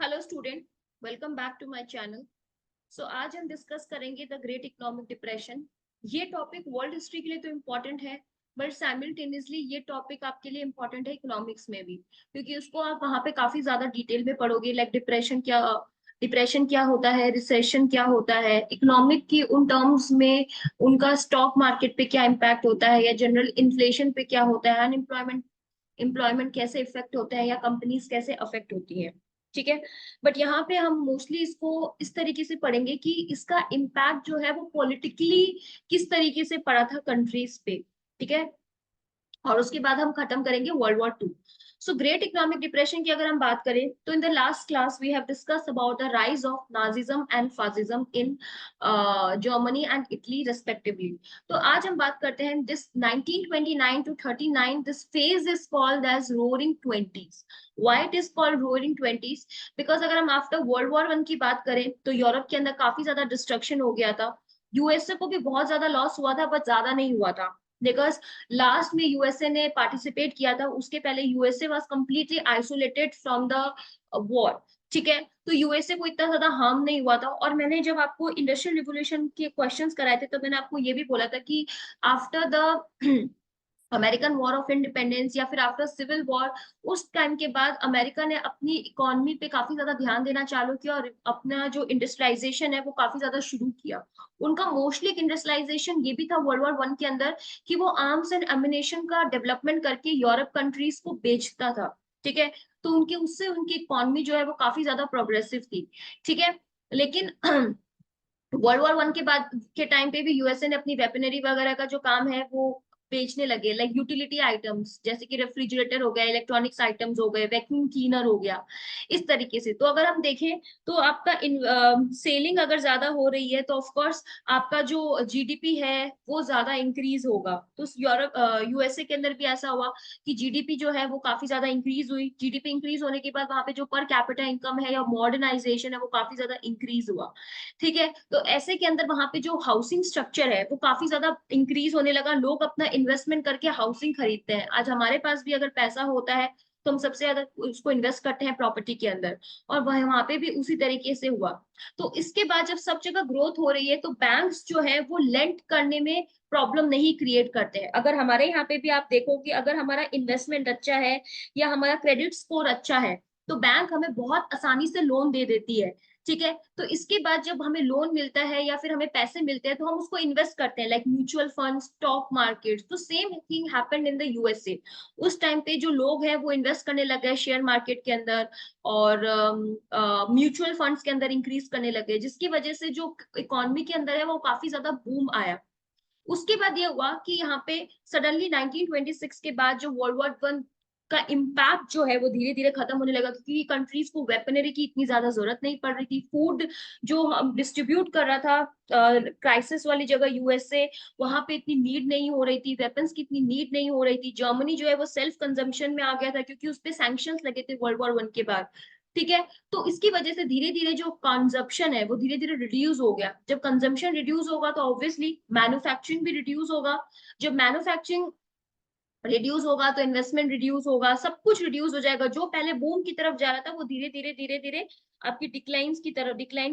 Hello student, welcome back to my channel. So आज हम discuss करेंगे द ग्रेट इकोनॉमिक डिप्रेशन। ये topic world history के लिए तो इम्पोर्टेंट है, बट साइमल्टेनियसली ये टॉपिक आपके लिए इम्पोर्टेंट है इकोनॉमिक्स में भी, क्योंकि उसको आप वहाँ पे काफी ज्यादा डिटेल में पढ़ोगे। लाइक डिप्रेशन क्या होता है, रिसेशन क्या होता है, इकोनॉमिक की उन टर्म्स में उनका स्टॉक मार्केट पे क्या इम्पैक्ट होता है, या जनरल इन्फ्लेशन पे क्या होता है, अनएम्प्लॉयमेंट एम्प्लॉयमेंट कैसे इफेक्ट होता है, या कंपनीज कैसे अफेक्ट होती हैं। ठीक है। बट यहाँ पे हम मोस्टली इसको इस तरीके से पढ़ेंगे कि इसका इम्पैक्ट जो है वो पॉलिटिकली किस तरीके से पड़ा था कंट्रीज पे। ठीक है। और उसके बाद हम खत्म करेंगे world war 2। So great economic depression की अगर हम बात करें तो in the last class we have discuss about the rise of nazism and fascism in Germany and Italy respectively. तो आज हम बात करते हैं this 1929 to 39, this phase is called as roaring twenties. Why it is called roaring twenties? Because अगर हम after world war 1 की बात करें तो यूरोप के अंदर काफी ज्यादा डिस्ट्रक्शन हो गया था। यूएसए को भी बहुत ज्यादा लॉस हुआ था, बट ज्यादा नहीं हुआ था, बिकॉज लास्ट में यूएसए ने पार्टिसिपेट किया था। उसके पहले USA was completely isolated from the war. ठीक है। तो यूएसए को इतना ज्यादा हार्म नहीं हुआ था। और मैंने जब आपको इंडस्ट्रियल रिवोल्यूशन के क्वेश्चंस कराए थे तो मैंने आपको ये भी बोला था कि after the American war of independence या फिर आफ्टर सिविल वॉर, उस टाइम के बाद अमेरिका ने अपनी इकोनॉमी पे काफी ज्यादा ध्यान देना चालू किया और अपना जो इंडस्ट्रियलाइजेशन है वो काफी ज्यादा शुरू किया। उनका मोस्टली इंडस्ट्रियलाइजेशन ये भी था वर्ल्ड वॉर 1 के अंदर कि वो आर्म्स एंड एमिनेशन का डेवलपमेंट करके यूरोप कंट्रीज को बेचता था। ठीक है। तो उनके उससे उनकी इकोनॉमी जो है वो काफी ज्यादा प्रोग्रेसिव थी। ठीक है। लेकिन वर्ल्ड वॉर 1 के बाद के टाइम पे भी यूएसए ने अपनी वेपनरी वगैरह का जो काम है वो बेचने लगे। लाइक यूटिलिटी आइटम्स जैसे कि रेफ्रिजरेटर हो गया, इलेक्ट्रॉनिक्स आइटम्स हो गए, वैक्यूम क्लीनर हो गया, इस तरीके से। तो अगर हम देखें तो आपका सेलिंग अगर ज्यादा हो रही है तो ऑफ कोर्स आपका जो जीडीपी है वो ज्यादा इंक्रीज होगा। तो यूरोप यूएसए के अंदर भी ऐसा हुआ कि जीडीपी जो है वो काफी ज्यादा इंक्रीज हुई। जीडीपी इंक्रीज होने के बाद वहां पे जो पर कैपिटा इनकम है या मॉडर्नाइजेशन है वो काफी ज्यादा इंक्रीज हुआ। ठीक है। तो ऐसे के अंदर वहां पे जो हाउसिंग स्ट्रक्चर है वो काफी ज्यादा इंक्रीज होने लगा। लोग अपना इन्वेस्टमेंट करके हाउसिंग खरीदते हैं। आज हमारे पास भी अगर पैसा होता है तो हम सबसे ज्यादा उसको इन्वेस्ट करते हैं प्रॉपर्टी के अंदर, और वह वहां पे भी उसी तरीके से हुआ। तो इसके बाद जब सब जगह ग्रोथ हो रही है तो बैंक्स जो है वो लेंड करने में प्रॉब्लम नहीं क्रिएट करते हैं। अगर हमारे यहाँ पे भी आप देखो कि अगर हमारा इन्वेस्टमेंट अच्छा है या हमारा क्रेडिट स्कोर अच्छा है तो बैंक हमें बहुत आसानी से लोन दे देती है। ठीक है। तो इसके बाद जब हमें लोन मिलता है या फिर हमें पैसे मिलते हैं तो हम उसको इन्वेस्ट करते हैं, like mutual fund, stock market. तो same thing happened in the USA. उस टाइम पे जो लोग हैं वो इन्वेस्ट करने लग गए शेयर मार्केट के अंदर और म्यूचुअल फंड्स के अंदर इंक्रीज करने लगे, जिसकी वजह से जो इकोनॉमी के अंदर है वो काफी ज्यादा बूम आया। उसके बाद ये हुआ कि यहाँ पे सडनली 1926 के बाद जो वर्ल्ड वॉर 1 का इम्पैक्ट जो है वो धीरे धीरे खत्म होने लगा, क्योंकि कंट्रीज को वेपनरी की इतनी ज्यादा जरूरत नहीं पड़ रही थी। फूड जो हम डिस्ट्रीब्यूट कर रहा था क्राइसिस वाली जगह यूएसए, वहां पे इतनी नीड नहीं हो रही थी, वेपन्स की इतनी नीड नहीं हो रही थी। जर्मनी जो है वो सेल्फ कंजम्पशन में आ गया था क्योंकि उस पे सैंक्शंस लगे थे वर्ल्ड वॉर 1 के बाद। ठीक है। तो इसकी वजह से धीरे धीरे जो कंजप्शन है वो धीरे धीरे रिड्यूस हो गया। जब कंजम्पशन रिड्यूस होगा तो ऑब्वियसली मैन्युफैक्चरिंग भी रिड्यूस होगा। जब मैन्युफैक्चरिंग रिड्यूस होगा तो इन्वेस्टमेंट रिड्यूस होगा, सब कुछ रिड्यूस हो जाएगा। जो पहले बूम की तरफ जा रहा था वो धीरे धीरे धीरे धीरे आपकी डिक्लाइन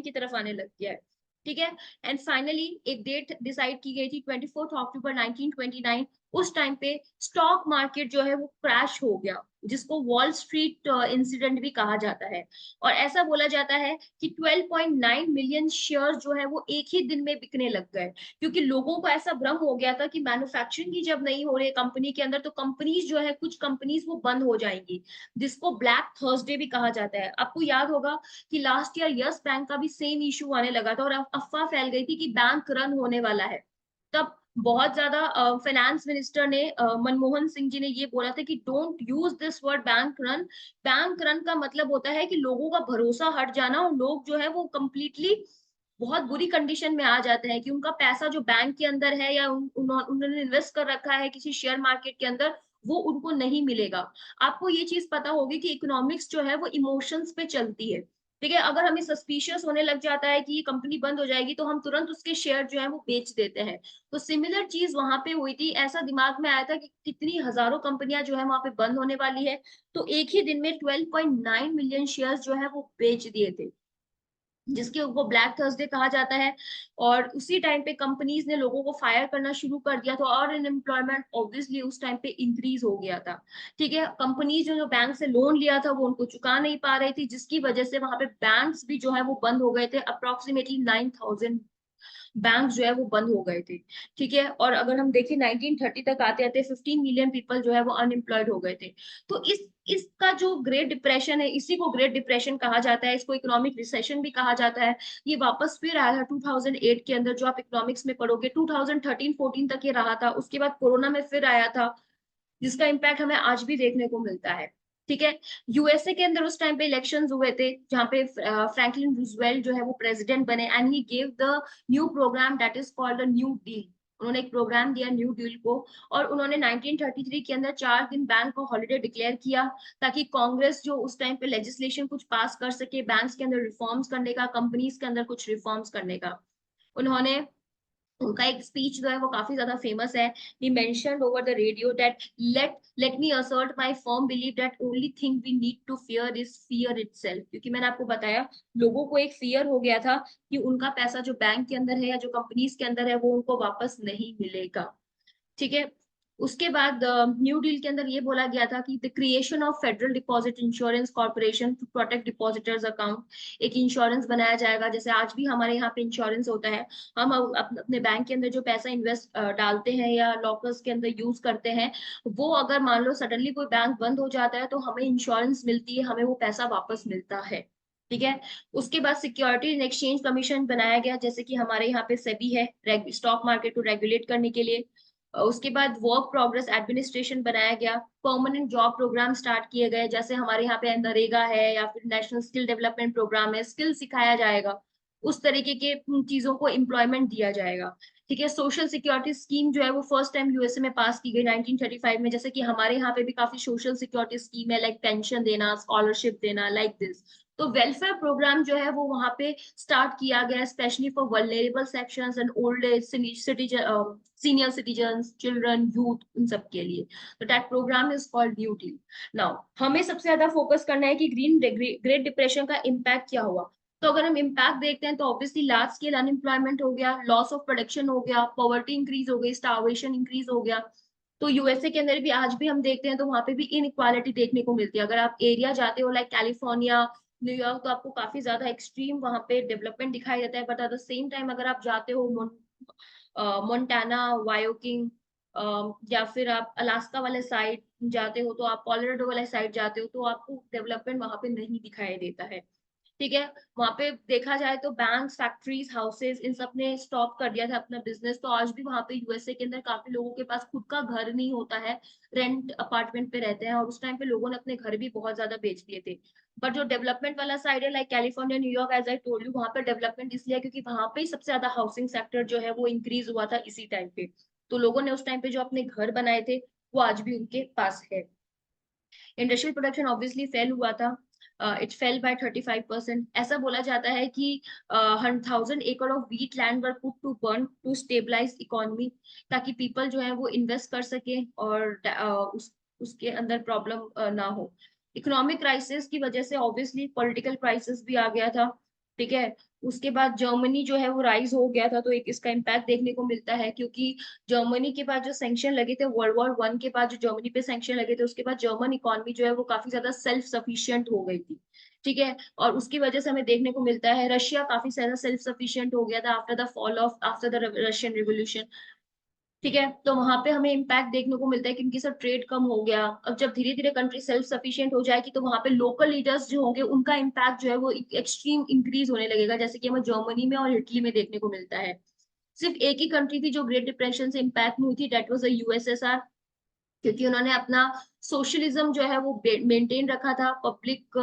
की तरफ आने लग गया है। ठीक है। एंड फाइनली एक डेट डिसाइड की गई थी 24 अक्टूबर 1929। उस टाइम पे स्टॉक मार्केट जो है वो क्रैश हो गया, जिसको वॉल स्ट्रीट इंसिडेंट भी कहा जाता है। और ऐसा बोला जाता है कि 12.9 मिलियन शेयर जो है वो एक ही दिन में बिकने लग गए, क्योंकि लोगों को ऐसा भ्रम हो गया था कि मैन्युफैक्चरिंग ही जब नहीं हो रही है कंपनी के अंदर तो कंपनीज जो है कुछ कंपनीज वो बंद हो जाएंगी, जिसको ब्लैक थर्सडे भी कहा जाता है। आपको याद होगा कि लास्ट ईयर यस बैंक का भी सेम इशू आने लगा था और अफवाह फैल गई थी कि बैंक रन होने वाला है। तब बहुत ज्यादा फाइनेंस मिनिस्टर ने मनमोहन सिंह जी ने ये बोला था कि don't use this word bank run. Bank run का मतलब होता है कि लोगों का भरोसा हट जाना, और लोग जो है वो कंप्लीटली बहुत बुरी कंडीशन में आ जाते हैं कि उनका पैसा जो बैंक के अंदर है या उन्होंने इन्वेस्ट कर रखा है किसी शेयर मार्केट के अंदर, वो उनको नहीं मिलेगा। आपको ये चीज पता होगी कि इकोनॉमिक्स जो है वो इमोशंस पे चलती है। ठीक है, अगर हमें सस्पिशियस होने लग जाता है कि ये कंपनी बंद हो जाएगी तो हम तुरंत उसके शेयर जो है वो बेच देते हैं। तो सिमिलर चीज वहां पे हुई थी, ऐसा दिमाग में आया था कि कितनी हजारों कंपनियां जो है वहां पे बंद होने वाली है, तो एक ही दिन में 12.9 मिलियन शेयर्स जो है वो बेच दिए थे, जिसके वो ब्लैक थर्सडे कहा जाता है। और उसी टाइम पे कंपनीज ने लोगों को फायर करना शुरू कर दिया था और अनएम्प्लॉयमेंट ऑब्वियसली उस टाइम पे इंक्रीज हो गया था। ठीक है, कंपनीज जो बैंक से लोन लिया था वो उनको चुका नहीं पा रही थी, जिसकी वजह से वहां पे बैंक्स भी जो है वो बंद हो गए थे। अप्रोक्सीमेटली 9,000 बैंक जो है वो बंद हो गए थे। ठीक है, और अगर हम देखें 1930 तक आते आते 15 मिलियन पीपल जो है वो अनएम्प्लॉयड हो गए थे। तो इसका जो ग्रेट डिप्रेशन है, इसी को ग्रेट डिप्रेशन कहा जाता है, इसको इकोनॉमिक रिसेशन भी कहा जाता है। ये वापस फिर आया था 2008 के अंदर, जो आप इकोनॉमिक्स में पढ़ोगे 2013-14 तक ये रहा था, उसके बाद कोरोना में फिर आया था, जिसका इम्पैक्ट हमें आज भी देखने को मिलता है। ठीक है, यूएसए के अंदर उस टाइम पे इलेक्शंस हुए थे, जहां पे फ्रैंकलिन रूजवेल्ट जो है वो प्रेसिडेंट बने, and he gave the new programme that is called the new deal. उन्होंने एक प्रोग्राम दिया न्यू डील को, और उन्होंने 1933 के अंदर 4 दिन बैंक को हॉलिडे डिक्लेयर किया, ताकि कांग्रेस जो उस टाइम पे लेजिस्लेशन कुछ पास कर सके, बैंक्स के अंदर रिफॉर्म्स करने का, कंपनीज के अंदर कुछ रिफॉर्म्स करने का। उन्होंने उनका एक स्पीच जो है वो काफी ज्यादा फेमस है। he mentioned over the radio that let me assert my firm belief that only thing we need to fear is fear itself। क्योंकि मैंने आपको बताया, लोगों को एक फियर हो गया था कि उनका पैसा जो बैंक के अंदर है या जो कंपनीज के अंदर है वो उनको वापस नहीं मिलेगा। ठीक है, उसके बाद न्यू डील के अंदर ये बोला गया था कि the creation of federal deposit insurance corporation to protect depositors account. एक इंश्योरेंस बनाया जाएगा, जैसे आज भी हमारे यहाँ पे इंश्योरेंस होता है। हम अपने बैंक के अंदर जो पैसा इन्वेस्ट डालते हैं या लॉकर्स के अंदर यूज करते हैं, वो अगर मान लो सडनली कोई बैंक बंद हो जाता है तो हमें इंश्योरेंस मिलती है, हमें वो पैसा वापस मिलता है। ठीक है, उसके बाद सिक्योरिटी एंड एक्सचेंज कमीशन बनाया गया, जैसे कि हमारे यहाँ पे सेबी है, स्टॉक मार्केट को रेगुलेट करने के लिए। उसके बाद वर्क प्रोग्रेस एडमिनिस्ट्रेशन बनाया गया, परमानेंट जॉब प्रोग्राम स्टार्ट किए गए, जैसे हमारे यहाँ पे नरेगा है या फिर नेशनल स्किल डेवलपमेंट प्रोग्राम है, स्किल सिखाया जाएगा, उस तरीके के चीजों को एम्प्लॉयमेंट दिया जाएगा। ठीक है, सोशल सिक्योरिटी स्कीम जो है वो फर्स्ट टाइम यूएसए में पास की गई 1935 में, जैसे कि हमारे यहाँ पे भी काफी सोशल सिक्योरिटी स्कीम है, लाइक पेंशन देना, स्कॉलरशिप देना, लाइक दिस। तो वेलफेयर प्रोग्राम जो है वो वहां पे स्टार्ट किया गया, specially for vulnerable sections and old age citizen, senior citizens, children, youth, उन सब के लिए। तो that programme is called due deal. Now हमें सबसे ज्यादा फोकस करना है कि ग्रेट डिप्रेशन का इम्पैक्ट क्या हुआ। तो अगर हम इम्पैक्ट देखते हैं तो ऑब्वियसली लार्ज स्केल अनएम्प्लॉयमेंट हो गया, लॉस ऑफ प्रोडक्शन हो गया, पॉवर्टी इंक्रीज हो गई, स्टार्वेशन इंक्रीज हो गया। तो यूएसए के अंदर भी आज भी हम देखते हैं तो वहां पे भी इनइक्वालिटी देखने को मिलती है। अगर आप एरिया जाते हो लाइक कैलिफोर्निया, न्यूयॉर्क, तो आपको काफी ज्यादा एक्सट्रीम वहां पे डेवलपमेंट दिखाई देता है, but at the same time अगर आप जाते हो मोन्टाना, वायोकिंग, या फिर आप अलास्का वाले साइड जाते हो, तो आप कोलोराडो वाले साइड जाते हो, तो आपको डेवलपमेंट वहां पे नहीं दिखाई देता है। ठीक है, वहां पे देखा जाए तो बैंक्स, फैक्ट्रीज, हाउसेज, इन सब ने स्टॉप कर दिया था अपना बिजनेस। तो आज भी वहां पे यूएसए के अंदर काफी लोगों के पास खुद का घर नहीं होता है, रेंट अपार्टमेंट पे रहते हैं, और उस टाइम पे लोगों ने अपने घर भी बहुत ज्यादा बेच दिए थे। बट जो डेवलपमेंट वाला साइड है like California, New York, as I told you, वहां पे डेवलपमेंट इसलिए है क्योंकि वहां पे सबसे ज्यादा हाउसिंग सेक्टर जो है वो इंक्रीज हुआ था इसी टाइम पे। तो लोगों ने उस टाइम पे जो अपने घर बनाए थे वो आज भी उनके पास है। इंडस्ट्रियल प्रोडक्शन ऑब्वियसली फेल हुआ था, इट फेल बाय 35%। ऐसा बोला जाता है कि 1,000 एकड़ of wheat land were put to burn to stabilise economy, ताकि पीपल जो है वो इन्वेस्ट कर सके और उसके अंदर प्रॉब्लम ना हो। इकोनॉमिक क्राइसिस की वजह से ऑब्वियसली पॉलिटिकल क्राइसिस भी आ गया था। ठीक है, उसके बाद जर्मनी जो है वो राइज हो गया था, तो एक इसका इम्पैक्ट देखने को मिलता है, क्योंकि जर्मनी के बाद जो सैंक्शन लगे थे वर्ल्ड वॉर 1 के बाद, जो जर्मनी पे सैंक्शन लगे थे, उसके बाद जर्मन इकोनॉमी जो है वो काफी ज्यादा सेल्फ सफिशिएंट हो गई थी। ठीक है, और उसकी वजह से हमें देखने को मिलता है रशिया काफी ज्यादा सेल्फ सफिशिएंट हो गया था आफ्टर द रशियन रिवोल्यूशन। ठीक है, तो वहां पे हमें इम्पैक्ट देखने को मिलता है कि उनकी सब ट्रेड कम हो गया। अब जब धीरे धीरे कंट्री सेल्फ सफिशिएंट हो जाएगी तो वहां पे लोकल लीडर्स जो होंगे उनका इम्पैक्ट जो है वो एक्सट्रीम इंक्रीज होने लगेगा, जैसे कि हमें जर्मनी में और इटली में देखने को मिलता है। सिर्फ एक ही कंट्री थी जो ग्रेट डिप्रेशन से इम्पैक्ट नहीं हुई थी, दैट वाज द यूएसएसआर, क्योंकि उन्होंने अपना सोशलिज्म जो है वो मेंटेन रखा था, पब्लिक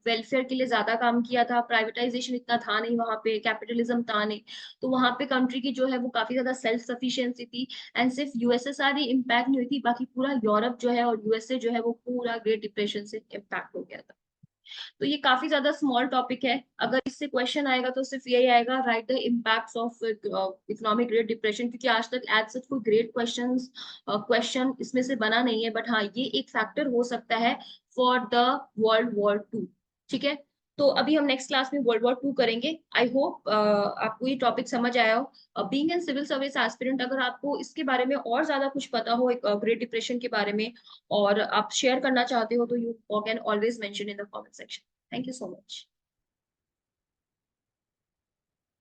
वेलफेयर के लिए ज्यादा काम किया था, प्राइवेटाइजेशन इतना था नहीं वहां पे, कैपिटलिज्म था नहीं। तो वहां पे कंट्री की जो है वो काफी ज्यादा सेल्फ सफिशिएंसी थी। एंड सिर्फ यूएसएसआर ही इम्पैक्ट नहीं हुई थी, बाकी पूरा यूरोप जो है और यूएसए जो है वो पूरा ग्रेट डिप्रेशन से इम्पैक्ट हो गया था। तो ये काफी ज्यादा स्मॉल टॉपिक है, अगर इससे क्वेश्चन आएगा तो सिर्फ यही आएगा, right the impacts of economic great depression, क्योंकि आज तक एज सच कोई ग्रेट क्वेश्चन इसमें से बना नहीं है, बट हाँ ये एक फैक्टर हो सकता है फॉर द वर्ल्ड वॉर 2। ठीक है, तो अभी हम नेक्स्ट क्लास में वर्ल्ड वॉर 2 करेंगे। आई होप आपको ये टॉपिक समझ आया हो। Being an civil service aspirant, अगर आपको इसके बारे में और ज्यादा कुछ पता हो ग्रेट डिप्रेशन के बारे में, और आप शेयर करना चाहते हो, तो you can always mention in the comment section. Thank you so much.